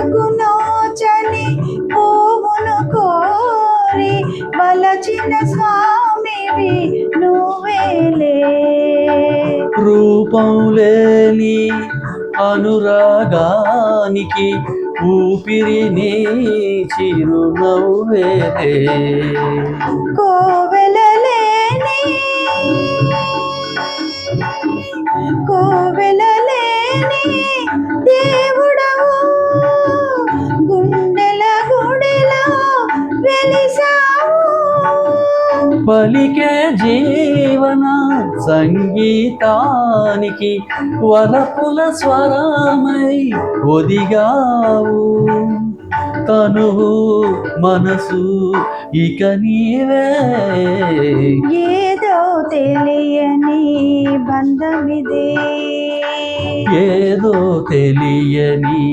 వలపులకు నోచని పువ్వును కోరి వలచిన స్వామివి నువ్వేలే. రూపం లేని అనురాగానికి ఊపిరి నీ చిరునవ్వేలే. కోవెలలేని దేవుడవు గుండెల గుడిలో వెలిసావు. పలికే జీవన సంగీతానికి వలపుల స్వరమై ఒదిగావు. తనువు మనసు ఇక నీవే. ఏదో తెలియని బంధమిదే, ఏదో తెలియని